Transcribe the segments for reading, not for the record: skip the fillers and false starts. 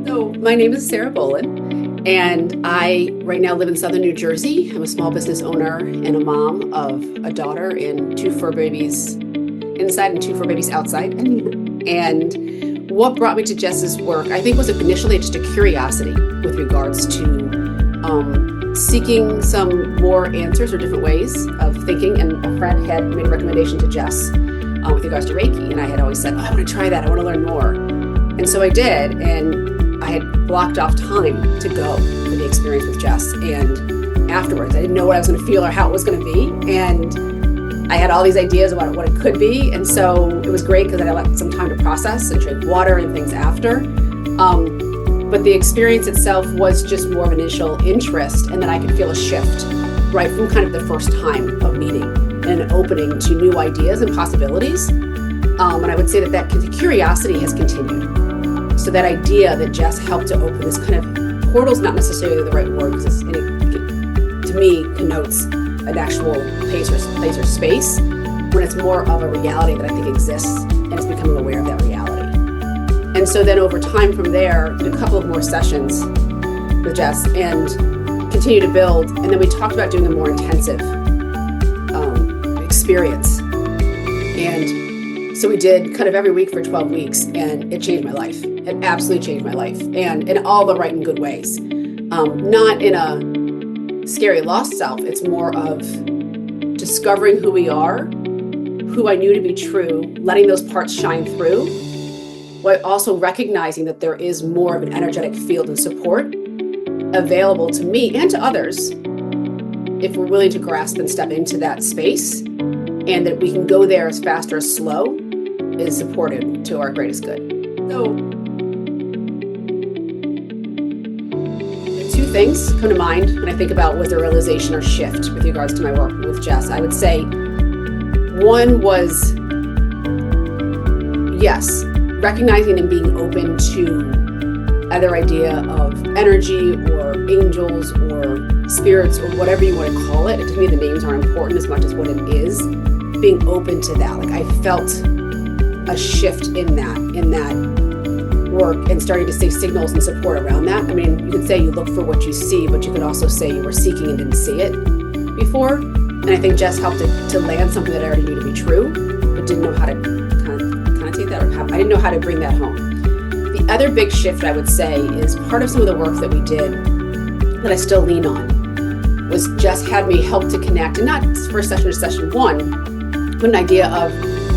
So my name is Sarah Bolin, and I right now live in Southern New Jersey. I'm a small business owner and a mom of a daughter and two fur babies inside and two fur babies outside. And what brought me to Jess's work, I think, was initially just a curiosity with regards to seeking some more answers or different ways of thinking. And a friend had made a recommendation to Jess with regards to Reiki, and I had always said, I want to try that. I want to learn more. And so I did, and I had blocked off time to go for the experience with Jess. And afterwards, I didn't know what I was going to feel or how it was going to be. And I had all these ideas about what it could be. And so it was great because I had some time to process and drink water and things after. But the experience itself was just more of an initial interest. And then I could feel a shift right from kind of the first time of meeting and an opening to new ideas and possibilities. And I would say that curiosity has continued. So that idea that Jess helped to open this kind of portal's not necessarily the right word because to me connotes an actual place or space when it's more of a reality that I think exists and it's becoming aware of that reality. And so then over time from there, did a couple of more sessions with Jess and continued to build. And then we talked about doing a more intensive experience. And so we did kind of every week for 12 weeks, and it changed my life. It absolutely changed my life, and in all the right and good ways. Not in a scary lost self. It's more of discovering who we are, who I knew to be true, letting those parts shine through, while also recognizing that there is more of an energetic field and support available to me and to others if we're willing to grasp and step into that space, and that we can go there as fast or as slow is supported to our greatest good. So two things come to mind when I think about was there a realization or shift with regards to my work with Jess. I would say one was, yes, recognizing and being open to either idea of energy or angels or spirits or whatever you want to call it. To me, the names aren't important as much as what it is. Being open to that. Like I felt a shift in that work and starting to see signals and support around that. I mean, you could say you look for what you see, but you could also say you were seeking and didn't see it before. And I think Jess helped to land something that I already knew to be true, but didn't know how to kind of take that, or I didn't know how to bring that home. The other big shift I would say is part of some of the work that we did that I still lean on was Jess had me help to connect, and not first session or session one, but an idea of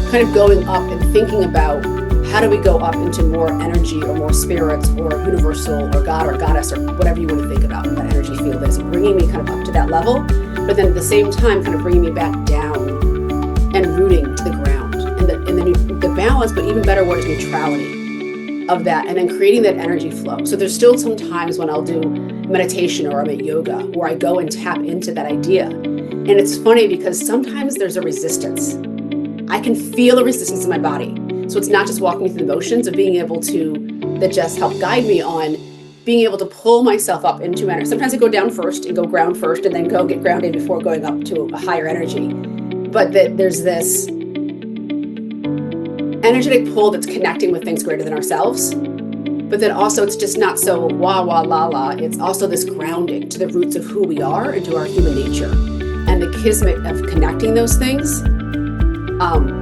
kind of going up and thinking about how do we go up into more energy or more spirits or universal or God or goddess or whatever you want to think about that energy field is, bringing me kind of up to that level, but then at the same time kind of bringing me back down and rooting to the ground and the balance, but even better word is neutrality of that, and then creating that energy flow. So there's still some times when I'll do meditation or I'm at yoga where I go and tap into that idea. And it's funny because sometimes there's a resistance. I can feel a resistance in my body. So it's not just walking through the motions of being able to, that just help guide me on being able to pull myself up into energy. Sometimes I go down first and go ground first and then go get grounded before going up to a higher energy. But that there's this energetic pull that's connecting with things greater than ourselves. But then also it's just not so wah, wah, la, la. It's also this grounding to the roots of who we are and to our human nature. And the kismet of connecting those things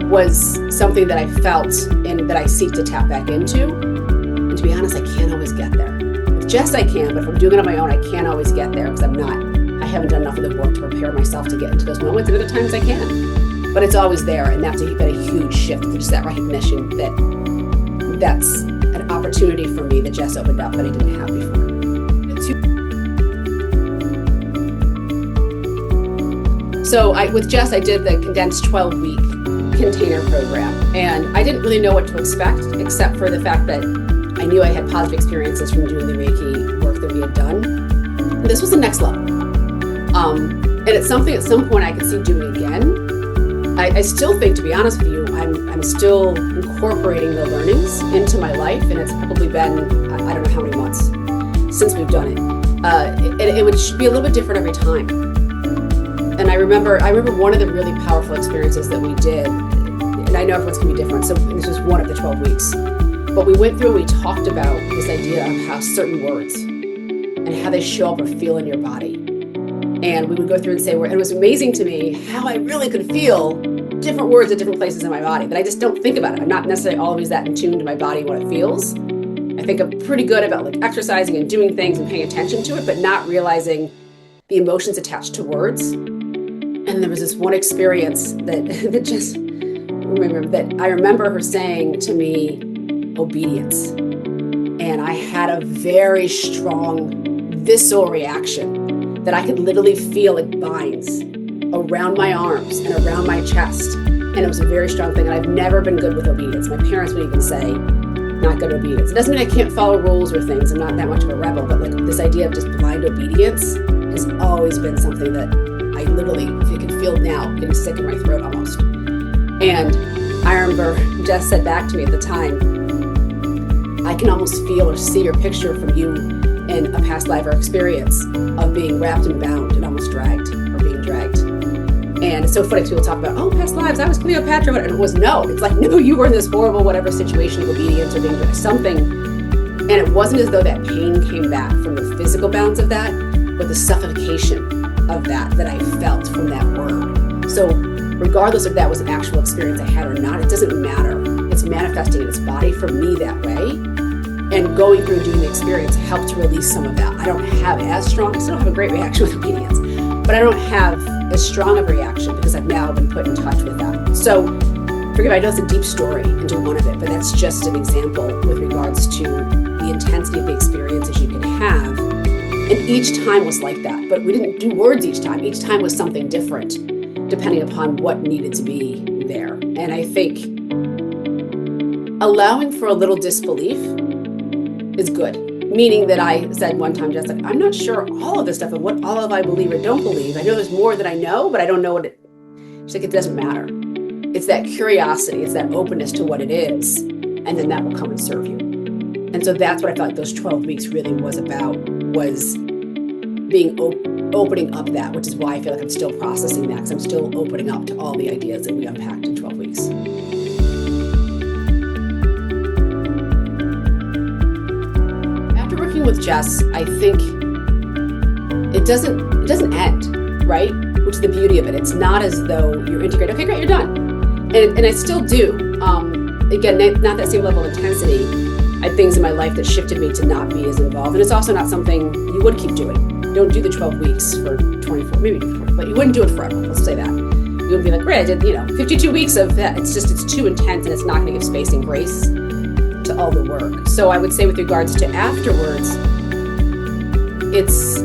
was something that I felt and that I seek to tap back into. And to be honest, I can't always get there. With Jess, I can, but if I'm doing it on my own, I can't always get there because I haven't done enough of the work to prepare myself to get into those moments. And other times I can, but it's always there. And that's been a huge shift, just that recognition that that's an opportunity for me that Jess opened up that I didn't have before. So with Jess, I did the condensed 12-week container program, and I didn't really know what to expect, except for the fact that I knew I had positive experiences from doing the Reiki work that we had done. And this was the next level. And it's something at some point I could see doing again. I still think, to be honest with you, I'm still incorporating the learnings into my life, and it's probably been, I don't know how many months since we've done it. It would be a little bit different every time. And I remember one of the really powerful experiences that we did, and I know everyone's going to be different, so this was one of the 12 weeks. But we went through and we talked about this idea of how certain words and how they show up or feel in your body. And we would go through and say, and it was amazing to me how I really could feel different words at different places in my body, but I just don't think about it. I'm not necessarily always that in tune to my body, what it feels. I think I'm pretty good about like exercising and doing things and paying attention to it, but not realizing the emotions attached to words. And there was this one experience that I remember her saying to me, obedience. And I had a very strong visceral reaction that I could literally feel it binds around my arms and around my chest. And it was a very strong thing. And I've never been good with obedience. My parents would even say, not good at obedience. It doesn't mean I can't follow rules or things. I'm not that much of a rebel, but like this idea of just blind obedience has always been something that I literally, if you can feel now, getting sick in my throat almost. And I remember Jess said back to me at the time, I can almost feel or see or picture from you in a past life or experience of being wrapped and bound and almost dragged or being dragged. And it's so funny because people talk about, oh, past lives, I was Cleopatra, and it was no. It's like, no, you were in this horrible whatever situation of obedience or being dragged, something. And it wasn't as though that pain came back from the physical bounds of that, but the suffocation of that I felt from that word. So regardless if that was an actual experience I had or not, it doesn't matter. It's manifesting in its body for me that way. And going through and doing the experience helped to release some of that. I don't have as strong, I still don't have a great reaction with obedience, but I don't have as strong of a reaction because I've now been put in touch with that. So forgive me, I know it's a deep story into one of it, but that's just an example with regards to the intensity of the experiences you can have. And each time was like that, but we didn't do words each time. Each time was something different, depending upon what needed to be there. And I think allowing for a little disbelief is good. Meaning that I said one time, just like, I'm not sure all of this stuff and what all of I believe or don't believe. I know there's more that I know, but I don't know what it, she's like, it doesn't matter. It's that curiosity, it's that openness to what it is, and then that will come and serve you. And so that's what I felt like those 12 weeks really was about, was being opening up that, which is why I feel like I'm still processing that, because I'm still opening up to all the ideas that we unpacked in 12 weeks. With Jess, I think it doesn't end, right? Which is the beauty of it. It's not as though you're integrated. Okay, great, you're done. And I still do. Again, not that same level of intensity. I had things in my life that shifted me to not be as involved. And it's also not something you would keep doing. Don't do the 12 weeks for 24, maybe 24, but you wouldn't do it forever. Let's say that. You would be like, great, I did, 52 weeks of that. It's too intense and it's not going to give space and grace to all the work. So I would say with regards to afterwards, it's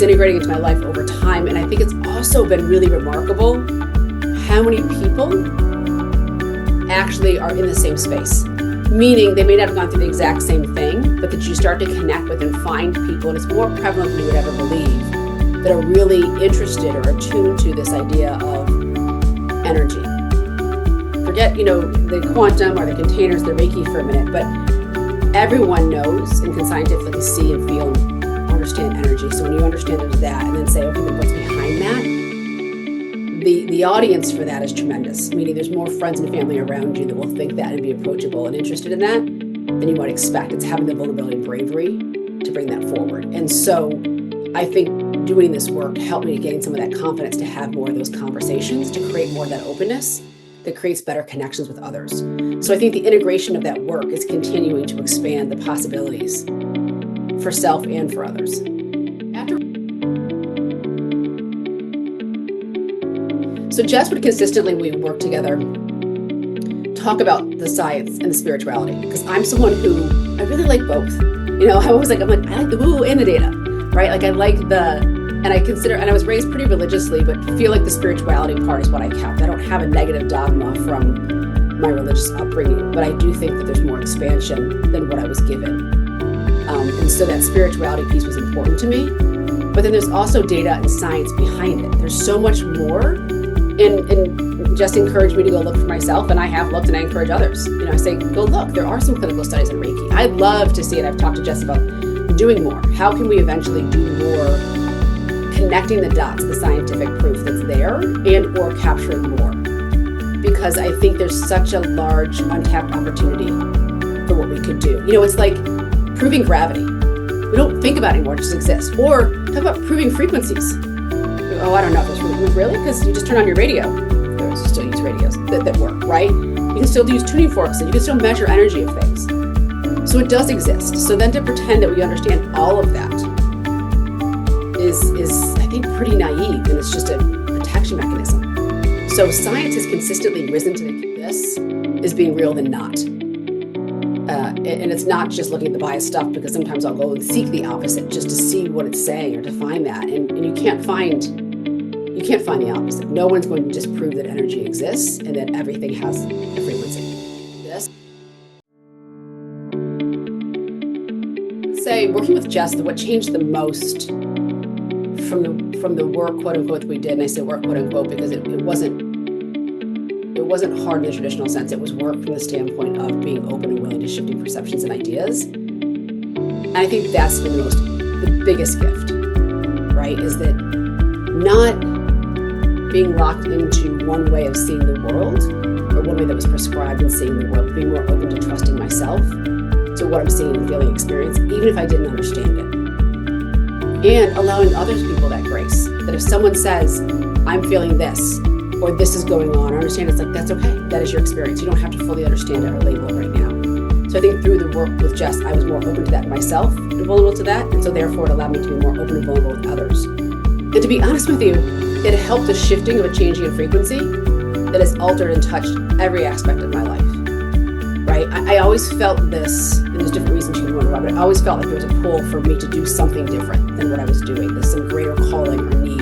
integrating into my life over time. And I think it's also been really remarkable how many people actually are in the same space. Meaning they may not have gone through the exact same thing, but that you start to connect with and find people, and it's more prevalent than you would ever believe, that are really interested or attuned to this idea of energy. Forget, the quantum or the containers, the Reiki for a minute, but everyone knows and can scientifically see and feel and understand energy. So when you understand there's that and then say, okay, then what's behind that? The audience for that is tremendous, meaning there's more friends and family around you that will think that and be approachable and interested in that than you might expect. It's having the vulnerability and bravery to bring that forward. And so I think doing this work helped me to gain some of that confidence to have more of those conversations, to create more of that openness that creates better connections with others. So I think the integration of that work is continuing to expand the possibilities for self and for others. So Jess would consistently, we would work together, talk about the science and the spirituality, because I'm someone who, I really like both. I like the woo and the data, right? Like I like and I was raised pretty religiously, but feel like the spirituality part is what I kept. I don't have a negative dogma from my religious upbringing, but I do think that there's more expansion than what I was given. And so that spirituality piece was important to me. But then there's also data and science behind it. There's so much more. And just encouraged me to go look for myself, and I have looked, and I encourage others. I say, go look. There are some clinical studies in Reiki. I'd love to see it. I've talked to Jess about doing more. How can we eventually do more, connecting the dots, the scientific proof that's there, and or capturing more? because I think there's such a large untapped opportunity for what we could do. It's like proving gravity. We don't think about it anymore, it just exists. Or talk about proving frequencies. Oh, I don't know if it's really, because you just turn on your radio. You still use radios that work, right? You can still use tuning forks, and you can still measure energy of things. So it does exist. So then to pretend that we understand all of that is I think, pretty naive, and it's just a protection mechanism. So science has consistently risen to this as being real than not. And it's not just looking at the biased stuff, because sometimes I'll go and seek the opposite just to see what it's saying or to find that. And you can't find the opposite. No one's going to just prove that energy exists and that everything has a frequency. Say, working with Jess, what changed the most from the work, quote unquote, that we did, and I say work, quote unquote, because it wasn't hard in the traditional sense. It was work from the standpoint of being open and willing to shifting perceptions and ideas. And I think that's the biggest gift, right? Is that not being locked into one way of seeing the world, or one way that was prescribed in seeing the world, being more open to trusting myself, to what I'm seeing and feeling, experience, even if I didn't understand it. And allowing other people that grace, that if someone says, I'm feeling this, or this is going on, or understand, it's like, that's okay. That is your experience. You don't have to fully understand it or label it right now. So I think through the work with Jess, I was more open to that myself and vulnerable to that. And so therefore it allowed me to be more open and vulnerable with others. And to be honest with you, it helped a shifting of a changing of frequency that has altered and touched every aspect of my life, right? I always felt this, and there's different reasons you can wonder why, but I always felt like there was a pull for me to do something different than what I was doing. There's some greater calling or need.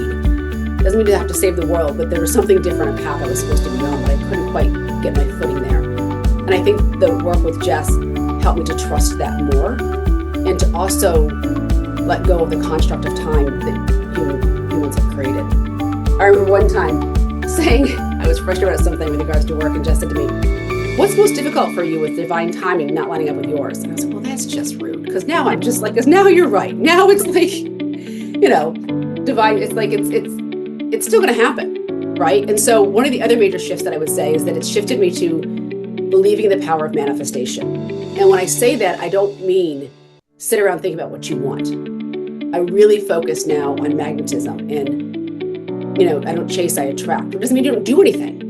Doesn't mean to have to save the world, but there was something different, a path I was supposed to be on, but I couldn't quite get my footing there. And I think the work with Jess helped me to trust that more, and to also let go of the construct of time that humans have created. I remember one time saying, I was frustrated about something with regards to work, and Jess said to me, what's most difficult for you with divine timing not lining up with yours? And I was like, well, that's just rude, because now I'm just like, because now you're right. Now it's like, divine, it's like, it's still going to happen, right? And so one of the other major shifts that I would say is that it's shifted me to believing in the power of manifestation. And when I say that, I don't mean sit around thinking about what you want. I really focus now on magnetism, and, I don't chase, I attract. It doesn't mean you don't do anything.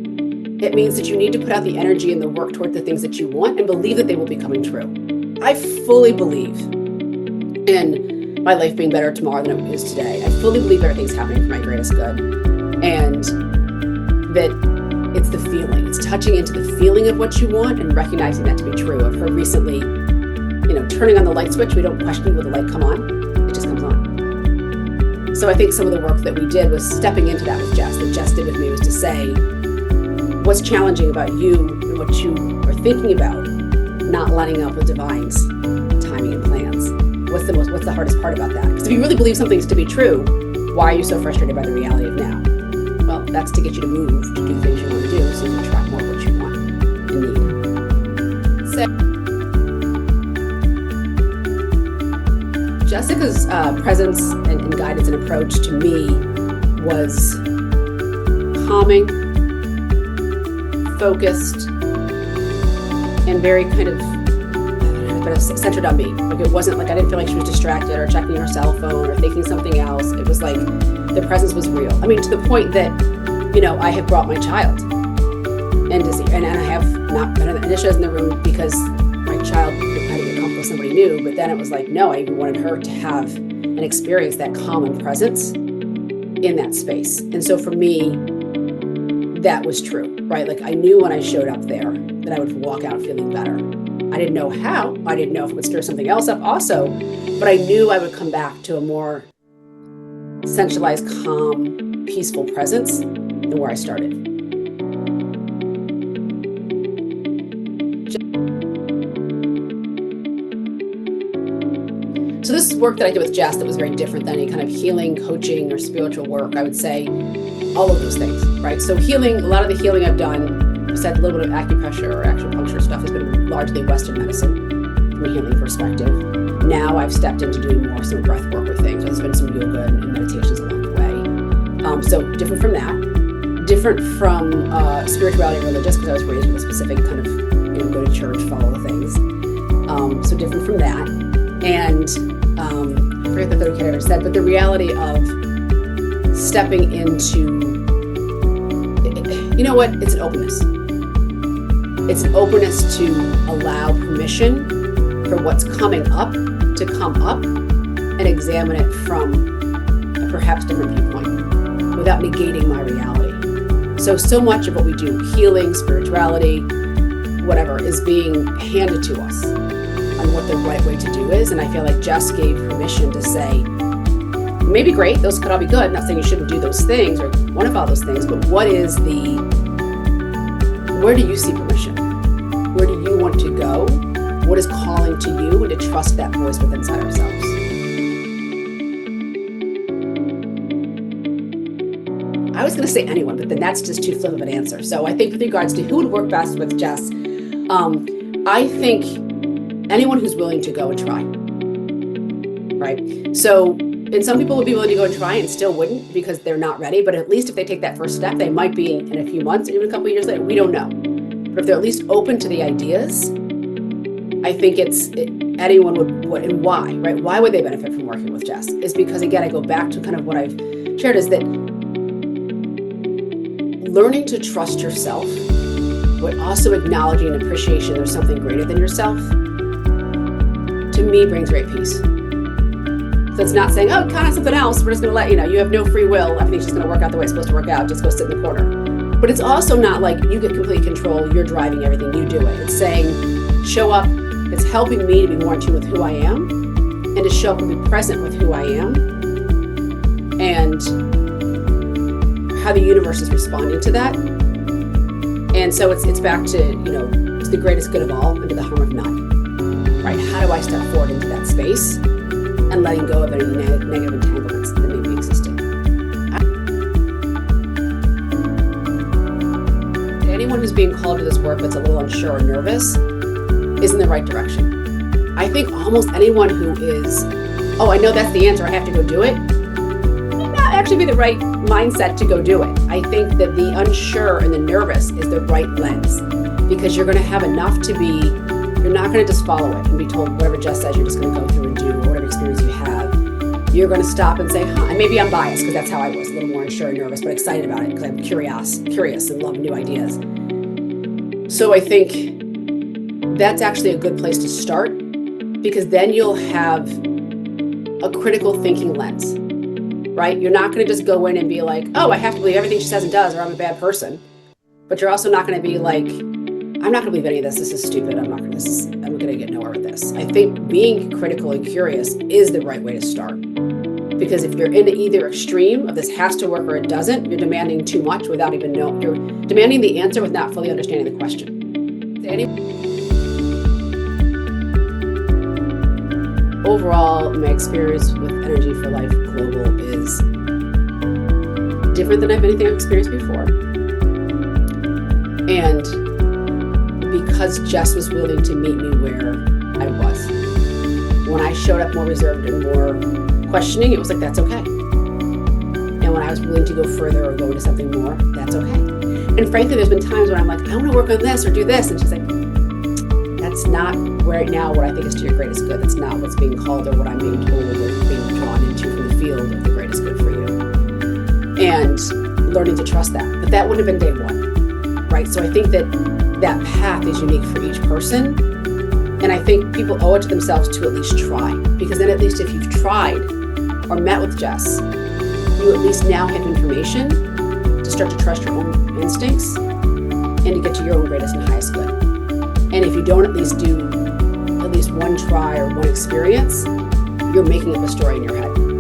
It means that you need to put out the energy and the work toward the things that you want and believe that they will be coming true. I fully believe in my life being better tomorrow than it is today. I fully believe everything's happening for my greatest good. And that it's the feeling. It's touching into the feeling of what you want and recognizing that to be true. I've heard recently, turning on the light switch, we don't question will the light come on, it just comes on. So I think some of the work that we did was stepping into that with Jess, that Jess did with me, was to say, what's challenging about you and what you are thinking about not lining up with divine's timing and plans? What's the hardest part about that? Because if you really believe something's to be true, why are you so frustrated by the reality of now? Well, that's to get you to move, to do the things you want to do, so you can attract more of what you want and need. So, Jessica's presence and guidance and approach to me was calming, focused, and very kind of centered on me. Like, it wasn't like I didn't feel like she was distracted or checking her cell phone or thinking something else. It was like the presence was real. I mean, to the point that, I have brought my child and I have not been in the room because my child had to get comfortable with somebody new. But then it was like, no, I even wanted her to have an experience, that calm and presence in that space. And so for me, that was true, right? Like, I knew when I showed up there that I would walk out feeling better. I didn't know how. I didn't know if it would stir something else up also, but I knew I would come back to a more centralized, calm, peaceful presence than where I started. So this work that I did with Jess that was very different than any kind of healing, coaching, or spiritual work. I would say all of those things, right? So healing, a lot of the healing I've done, besides a little bit of acupressure or acupuncture stuff, has been largely Western medicine from a healing perspective. Now I've stepped into doing more some breath work with things. There's been some yoga and meditations along the way. So different from that. different from spirituality and religious, because I was raised with a specific kind of, go to church, follow the things. So different from that. And I forget the third category I said, but the reality of stepping into, you know what? It's an openness. It's an openness to allow permission for what's coming up to come up and examine it from a perhaps different viewpoint without negating my reality. So much of what we do, healing, spirituality, whatever, is being handed to us on what the right way to do is. And I feel like Jess gave permission to say, maybe great, those could all be good. I'm not saying you shouldn't do those things or want to follow those things, but where do you see permission? Where do you want to go? What is calling to you, and to trust that voice within inside ourselves? I was going to say anyone, but then that's just too flip of an answer. So I think with regards to who would work best with Jess, I think anyone who's willing to go and try, right? So, and some people would be willing to go and try and still wouldn't because they're not ready, but at least if they take that first step, they might be in a few months, even a couple of years later, we don't know. But if they're at least open to the ideas, I think anyone would, and why, right? Why would they benefit from working with Jess? Is because, again, I go back to kind of what I've shared, is that learning to trust yourself, but also acknowledging and appreciation there's something greater than yourself, to me brings great peace. So it's not saying, oh, count on something else. We're just going to let you have no free will. Everything's just going to work out the way it's supposed to work out. Just go sit in the corner. But it's also not like you get complete control. You're driving everything. You do it. It's saying, show up. It's helping me to be more in tune with who I am, and to show up and be present with who I am, and how the universe is responding to that. And so it's back to, it's the greatest good of all and to the harm of none, right? How do I step forward into that space and letting go of any negative entanglements that may be existing? Anyone who's being called to this work that's a little unsure or nervous is in the right direction. I think almost anyone who is, oh, I know that's the answer, I have to go do it, may not actually be the right mindset to go do it. I think that the unsure and the nervous is the right lens, because you're going to have enough to be, you're not going to just follow it and be told whatever Jess says you're just going to go through and do, or whatever experience you have. You're going to stop and say, and maybe I'm biased because that's how I was, a little more unsure and nervous, but excited about it because I'm curious and love new ideas. So I think that's actually a good place to start, because then you'll have a critical thinking lens, right? You're not going to just go in and be like, oh, I have to believe everything she says and does, or I'm a bad person. But you're also not going to be like, I'm not going to believe any of this. This is stupid. I'm going to get nowhere with this. I think being critical and curious is the right way to start, because if you're in either extreme of this has to work or it doesn't, you're demanding too much without even knowing. You're demanding the answer without fully understanding the question. Overall, my experience with Energy4Life Global is different than anything I've experienced before. And because Jess was willing to meet me where I was, when I showed up more reserved and more questioning, it was like, that's okay. And when I was willing to go further or go into something more, that's okay. And frankly, there's been times when I'm like, I want to work on this or do this. And she's like, that's not right now what I think is to your greatest good. That's not what's being called or what I'm being told or being drawn into from the field of the greatest good for you. And learning to trust that. But that wouldn't have been day one, right? So I think that path is unique for each person. And I think people owe it to themselves to at least try. Because then at least if you've tried or met with Jess, you at least now have information to start to trust your own instincts and to get to your own greatest and highest good. And if you don't at least do at least one try or one experience, you're making up a story in your head.